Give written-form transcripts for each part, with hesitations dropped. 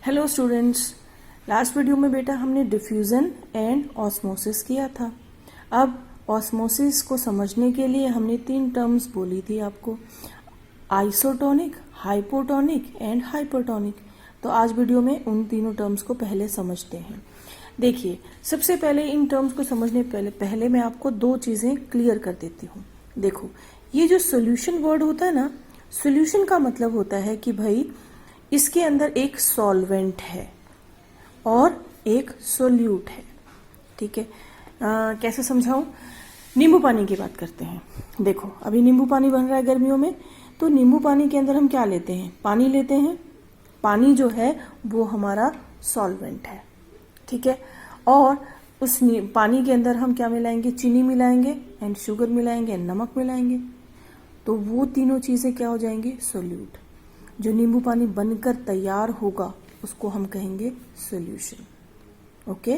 Hello students, last video में बेटा हमने डिफ्यूज़न एंड ऑस्मोसिस किया था। अब ऑस्मोसिस को समझने के लिए हमने 3 टर्म्स बोली थी आपको, आइसोटोनिक, हाइपोटोनिक एंड हाइपरटोनिक। तो आज वीडियो में उन तीनों टर्म्स को पहले समझते हैं। देखिए, सबसे पहले इन टर्म्स को समझने पहले मैं आपको 2 चीज़ें क्लियर कर देती हूँ। देखो, ये जो सोल्यूशन वर्ड होता है ना, सोल्यूशन का मतलब होता है कि भाई इसके अंदर एक सॉल्वेंट है और एक सोल्यूट है। ठीक है, कैसे समझाऊं? नींबू पानी की बात करते हैं। देखो, अभी नींबू पानी बन रहा है गर्मियों में, तो नींबू पानी के अंदर हम क्या लेते हैं? पानी लेते हैं। पानी जो है वो हमारा सॉल्वेंट है। ठीक है, और उस पानी के अंदर हम क्या मिलाएंगे? चीनी मिलाएंगे एंड शुगर मिलाएंगे, नमक मिलाएंगे। तो वो तीनों चीजें क्या हो जाएंगी? सोल्यूट। जो नींबू पानी बनकर तैयार होगा उसको हम कहेंगे सॉल्यूशन। ओके,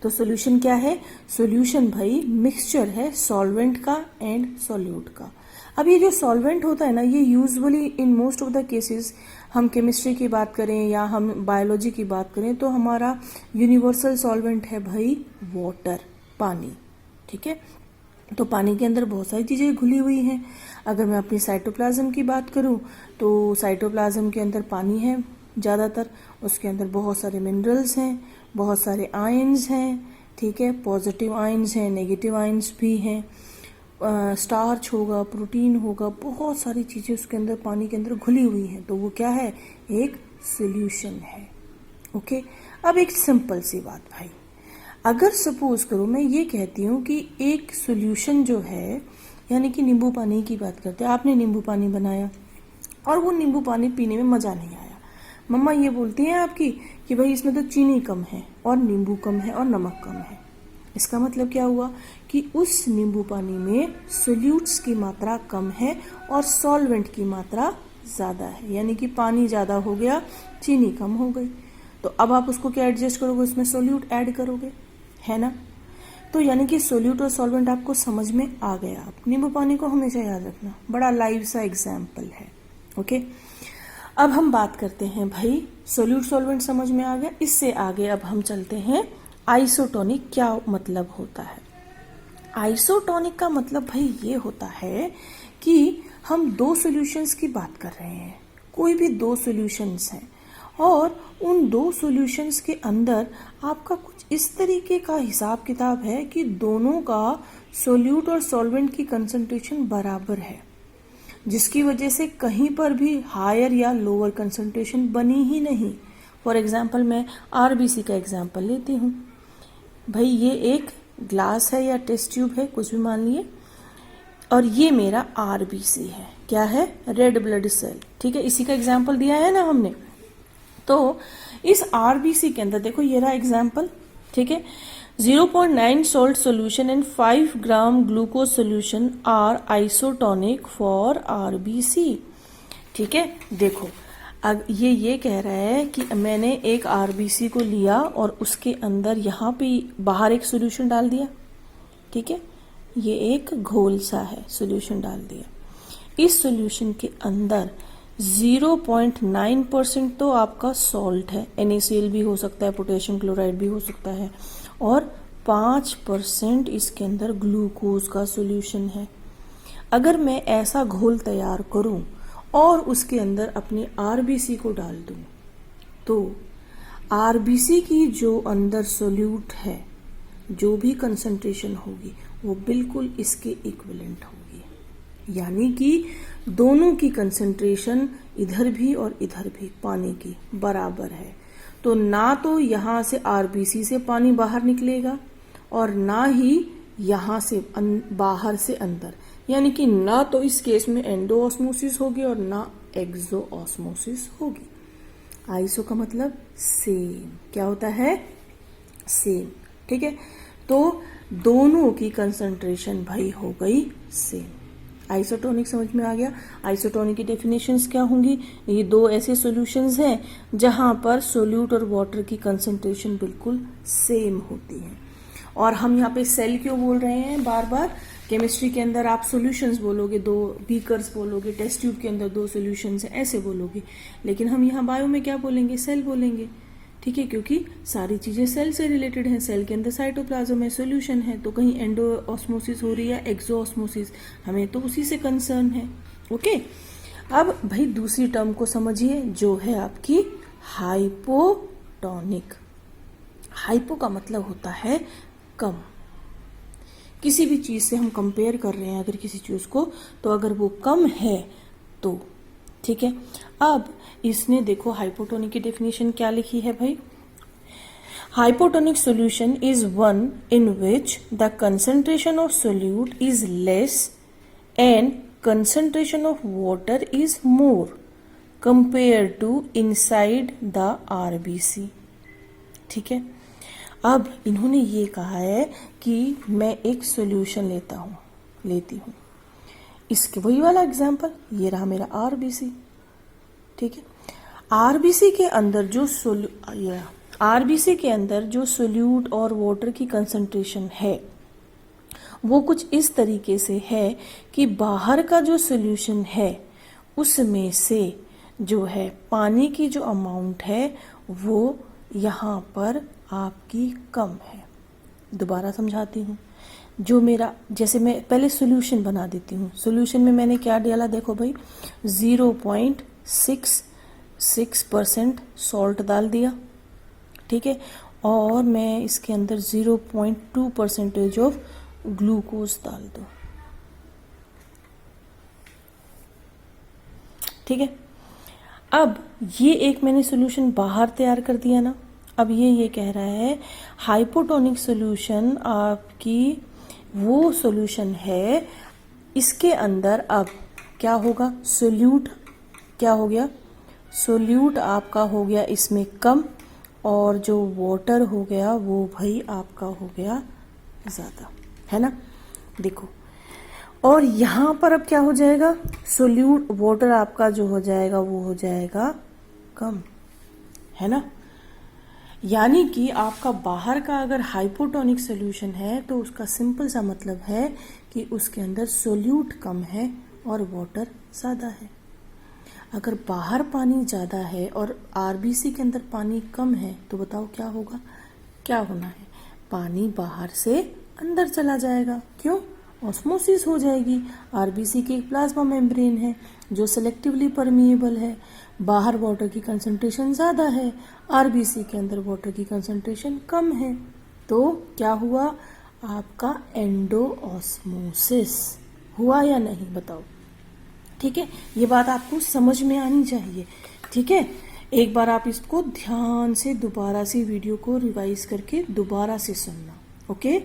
तो सॉल्यूशन क्या है? सॉल्यूशन भाई मिक्सचर है सॉल्वेंट का एंड सॉल्यूट का। अब ये जो सॉल्वेंट होता है ना, ये usually in most of the cases, हम केमिस्ट्री की बात करें या हम बायोलॉजी की बात करें, तो हमारा यूनिवर्सल सॉल्वेंट है भाई वाटर, पानी। ठीक है, तो पानी के अंदर बहुत सारी चीज़ें घुली हुई हैं। अगर मैं अपनी साइटोप्लाज्म की बात करूं तो साइटोप्लाज्म के अंदर पानी है ज़्यादातर, उसके अंदर बहुत सारे मिनरल्स हैं, बहुत सारे आयंस हैं। ठीक है, पॉजिटिव आयंस हैं, नेगेटिव आयंस भी हैं, स्टार्च होगा, प्रोटीन होगा, बहुत सारी चीज़ें उसके अंदर पानी के अंदर घुली हुई हैं। तो वो क्या है? एक सोल्यूशन है। ओके, अब एक सिंपल सी बात भाई, अगर सपोज करो मैं ये कहती हूँ कि एक सोल्यूशन जो है, यानी कि नींबू पानी की बात करते हैं, आपने नींबू पानी बनाया और वो नींबू पानी पीने में मज़ा नहीं आया। मम्मा ये बोलती हैं आपकी कि भाई इसमें तो चीनी कम है और नींबू कम है और नमक कम है। इसका मतलब क्या हुआ कि उस नींबू पानी में सोल्यूट्स की मात्रा कम है और सॉल्वेंट की मात्रा ज़्यादा है, यानी कि पानी ज़्यादा हो गया, चीनी कम हो गई। तो अब आप उसको क्या एडजस्ट करोगे? उसमें सोल्यूट ऐड करोगे, है ना? तो यानी कि सोल्यूट और सॉल्वेंट आपको समझ में आ गया। आप नींबू पानी को हमेशा याद रखना, बड़ा लाइव सा एग्जाम्पल है। ओके, अब हम बात करते हैं भाई, सोल्यूट सॉल्वेंट समझ में आ गया। इससे आगे अब हम चलते हैं आइसोटोनिक क्या मतलब होता है। आइसोटोनिक का मतलब भाई ये होता है कि हम 2 सॉल्यूशंस की बात कर रहे हैं, कोई भी 2 सॉल्यूशंस हैं और उन 2 सॉल्यूशंस के अंदर आपका कुछ इस तरीके का हिसाब किताब है कि दोनों का सोल्यूट और सॉल्वेंट की कंसंट्रेशन बराबर है, जिसकी वजह से कहीं पर भी हायर या लोअर कंसंट्रेशन बनी ही नहीं। फॉर एग्जांपल मैं आरबीसी का एग्जांपल लेती हूँ। भाई ये एक ग्लास है या टेस्ट ट्यूब है, कुछ भी मान लिए, और ये मेरा आरबीसी है। क्या है? Red blood cell. ठीक है, इसी का एग्जाम्पल दिया है ना हमने। तो इस आरबीसी के अंदर देखो, ये रहा एग्जाम्पल। ठीक है, 0.9 salt solution and 5 gram glucose solution are isotonic for RBC. ठीक है, देखो अब ये कह रहा है कि मैंने एक आरबीसी को लिया और उसके अंदर यहाँ पे बाहर एक सोल्यूशन डाल दिया। ठीक है, ये एक घोल सा है, सोल्यूशन डाल दिया। इस सोल्यूशन के अंदर 0.9% तो आपका सॉल्ट है, NaCl भी हो सकता है, पोटेशियम क्लोराइड भी हो सकता है, और 5% इसके अंदर ग्लूकोज का सोल्यूशन है। अगर मैं ऐसा घोल तैयार करूं और उसके अंदर अपने आरबीसी को डाल दूं, तो आरबीसी की जो अंदर सोल्यूट है, जो भी कंसंट्रेशन होगी वो बिल्कुल इसके इक्विवेलेंट होगी, यानी कि दोनों की कंसंट्रेशन इधर भी और इधर भी पानी की बराबर है। तो ना तो यहाँ से आरबीसी से पानी बाहर निकलेगा और ना ही यहाँ से बाहर से अंदर, यानी कि ना तो इस केस में एंडो ऑस्मोसिस होगी और ना एक्सो ऑस्मोसिस होगी। आइसो का मतलब सेम, क्या होता है? सेम। ठीक है, तो दोनों की कंसंट्रेशन भाई हो गई सेम। आइसोटोनिक समझ में आ गया। आइसोटोनिक की डेफिनेशंस क्या होंगी? ये 2 ऐसे सॉल्यूशंस हैं जहां पर सोल्यूट और वाटर की कंसंट्रेशन बिल्कुल सेम होती है। और हम यहाँ पे सेल क्यों बोल रहे हैं बार बार? केमिस्ट्री के अंदर आप सॉल्यूशंस बोलोगे, 2 बीकर्स बोलोगे, टेस्ट ट्यूब के अंदर 2 सॉल्यूशंस हैं, ऐसे बोलोगे। लेकिन हम यहाँ बायो में क्या बोलेंगे, सेल बोलेंगे। ठीक है, क्योंकि सारी चीजें सेल से रिलेटेड हैं। सेल के अंदर साइटोप्लाज्म है, सॉल्यूशन है, तो कहीं एंडो ऑस्मोसिस हो रही है, एक्सो ऑस्मोसिस, हमें तो उसी से कंसर्न है। ओके, अब भाई दूसरी टर्म को समझिए, जो है आपकी हाइपोटोनिक। हाइपो का मतलब होता है कम। किसी भी चीज से हम कंपेयर कर रहे हैं अगर किसी चीज को, तो अगर वो कम है तो ठीक है। अब इसने देखो हाइपोटोनिक की डेफिनेशन क्या लिखी है भाई, hypotonic solution is one in which the concentration of solute is less and concentration of water is more compare to inside the RBC. ठीक है, अब इन्होंने ये कहा है कि मैं एक सॉल्यूशन लेती हूं। इसके वही वाला एग्जांपल, ये रहा मेरा आरबीसी। ठीक है, आरबीसी के अंदर जो सोल्यूट और वाटर की कंसंट्रेशन है वो कुछ इस तरीके से है कि बाहर का जो सॉल्यूशन है उसमें से जो है पानी की जो अमाउंट है वो यहाँ पर आपकी कम है। दोबारा समझाती हूँ, जो मेरा, जैसे मैं पहले सॉल्यूशन बना देती हूँ। सॉल्यूशन में मैंने क्या डाला, देखो भाई 0.66% सॉल्ट डाल दिया। ठीक है, और मैं इसके अंदर 0.2% ऑफ ग्लूकोज डाल दूँ। ठीक है, अब ये एक मैंने सॉल्यूशन बाहर तैयार कर दिया ना। अब ये कह रहा है हाइपोटोनिक सॉल्यूशन आपकी वो सॉल्यूशन है, इसके अंदर अब क्या होगा, सोल्यूट क्या हो गया, सोल्यूट आपका हो गया इसमें कम, और जो वाटर हो गया वो भाई आपका हो गया ज़्यादा, है ना। देखो, और यहाँ पर अब क्या हो जाएगा, सोल्यूट वाटर आपका जो हो जाएगा वो हो जाएगा कम, है ना। यानी कि आपका बाहर का अगर हाइपोटोनिक सॉल्यूशन है तो उसका सिंपल सा मतलब है कि उसके अंदर सोल्यूट कम है और वाटर ज़्यादा है। अगर बाहर पानी ज़्यादा है और आरबीसी के अंदर पानी कम है तो बताओ क्या होगा, क्या होना है, पानी बाहर से अंदर चला जाएगा। क्यों, ऑस्मोसिस हो जाएगी। आरबीसी की एक प्लाज्मा मेम्ब्रेन है जो सेलेक्टिवली परमिएबल है। बाहर वाटर की कंसंट्रेशन ज़्यादा है, आरबीसी के अंदर वाटर की कंसंट्रेशन कम है, तो क्या हुआ, आपका एंडोऑस्मोसिस हुआ या नहीं, बताओ। ठीक है, ये बात आपको समझ में आनी चाहिए। ठीक है, एक बार आप इसको ध्यान से दोबारा से वीडियो को रिवाइज करके दोबारा से सुनना। ओके,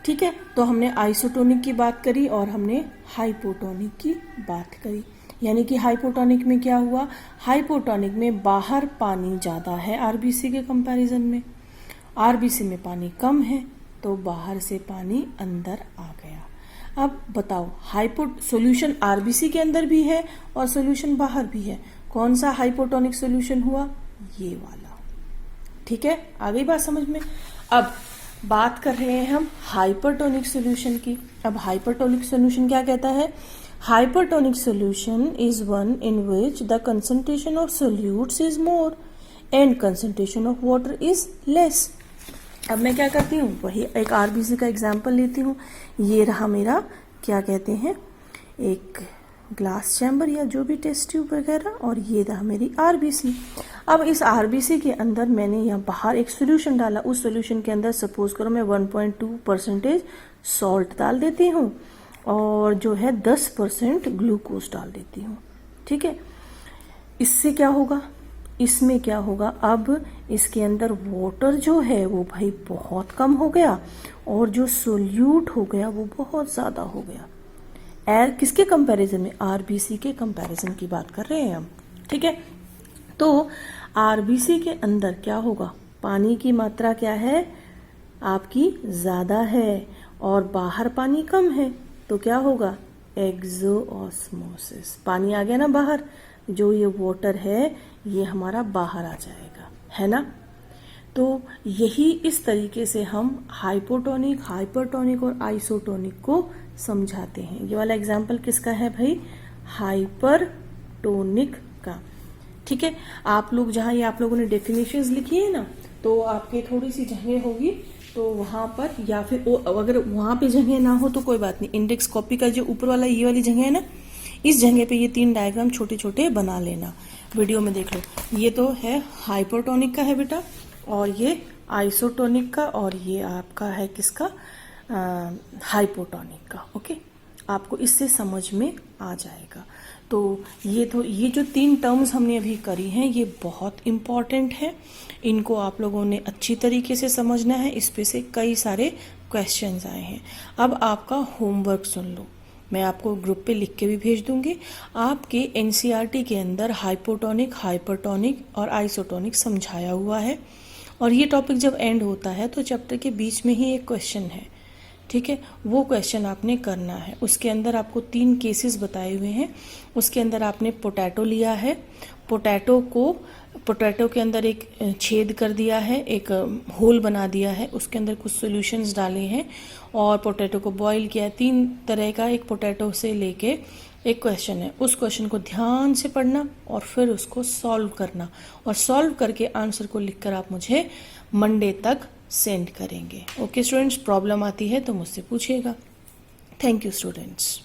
ठीक है, तो हमने आइसोटोनिक की बात करी और हमने हाइपोटोनिक की बात करी। यानी कि हाइपोटोनिक में क्या हुआ, हाइपोटोनिक में बाहर पानी ज़्यादा है आरबीसी के कंपैरिजन में, आरबीसी में पानी कम है, तो बाहर से पानी अंदर आ गया। अब बताओ, सॉल्यूशन आरबीसी के अंदर भी है और सॉल्यूशन बाहर भी है, कौन सा हाइपोटोनिक सॉल्यूशन हुआ, ये वाला। ठीक है, आ गई बात समझ में। अब बात कर रहे हैं हम हाइपरटोनिक सॉल्यूशन की। अब हाइपरटोनिक सॉल्यूशन क्या कहता है, hypertonic solution is one in which the concentration of solutes is more and concentration of water is less. अब मैं क्या करती हूँ, वही एक आरबीसी का एग्जाम्पल लेती हूँ। ये रहा मेरा, क्या कहते हैं, एक ग्लास चैम्बर या जो भी टेस्ट ट्यूब वगैरह, और ये रहा मेरी आरबीसी। अब इस आरबीसी के अंदर मैंने यहाँ बाहर एक सोल्यूशन डाला, उस सोल्यूशन के अंदर सपोज करो मैं 1.2% सॉल्ट डाल देती हूँ और जो है 10% ग्लूकोज डाल देती हूँ। ठीक है, इससे क्या होगा, इसमें क्या होगा, अब इसके अंदर वाटर जो है वो भाई बहुत कम हो गया और जो सोल्यूट हो गया वो बहुत ज़्यादा हो गया। किसके कंपैरिजन में, आरबीसी के कंपैरिजन की बात कर रहे हैं हम। ठीक है, तो आरबीसी के अंदर क्या होगा, पानी की मात्रा क्या है आपकी ज़्यादा है और बाहर पानी कम है, तो क्या होगा, एक्सोऑस्मोसिस। पानी आ गया ना बाहर, जो ये वाटर है ये हमारा बाहर आ जाएगा, है ना। तो यही इस तरीके से हम हाइपोटोनिक, हाइपरटोनिक और आइसोटोनिक को समझाते हैं। ये वाला एग्जाम्पल किसका है भाई? हाइपरटोनिक का। ठीक है, आप लोग जहां ये आप लोगों ने डेफिनेशंस लिखी है ना, तो आपके थोड़ी सी जगह होगी तो वहां पर, या फिर अगर वहां पे जगह ना हो तो कोई बात नहीं, इंडेक्स कॉपी का जो ऊपर वाला ये वाली जगह है ना, इस जगह पे ये 3 डायग्राम छोटे छोटे बना लेना, वीडियो में देख लो। ये तो है हाइपरटोनिक का है बेटा, और ये आइसोटोनिक का, और ये आपका है किसका? हाइपोटोनिक का। ओके, आपको इससे समझ में आ जाएगा। तो ये जो 3 टर्म्स हमने अभी करी हैं ये बहुत इम्पॉर्टेंट है, इनको आप लोगों ने अच्छी तरीके से समझना है। इस पे से कई सारे क्वेश्चंस आए हैं। अब आपका होमवर्क सुन लो, मैं आपको ग्रुप पे लिख के भी भेज दूंगी। आपके एनसीईआरटी के अंदर हाइपोटोनिक, हाइपरटोनिक और आइसोटोनिक समझाया हुआ है, और ये टॉपिक जब एंड होता है तो चैप्टर के बीच में ही एक क्वेश्चन है, ठीक है, वो क्वेश्चन आपने करना है। उसके अंदर आपको 3 केसेस बताए हुए हैं। उसके अंदर आपने पोटैटो लिया है, पोटैटो के अंदर एक छेद कर दिया है, एक होल बना दिया है, उसके अंदर कुछ सॉल्यूशंस डाले हैं और पोटैटो को बॉईल किया है। 3 तरह का एक पोटैटो से लेके एक क्वेश्चन है, उस क्वेश्चन को ध्यान से पढ़ना और फिर उसको सॉल्व करना, और सॉल्व करके आंसर को लिखकर आप मुझे मंडे तक सेंड करेंगे। ओके स्टूडेंट्स, प्रॉब्लम आती है तो मुझसे पूछिएगा। Thank you students.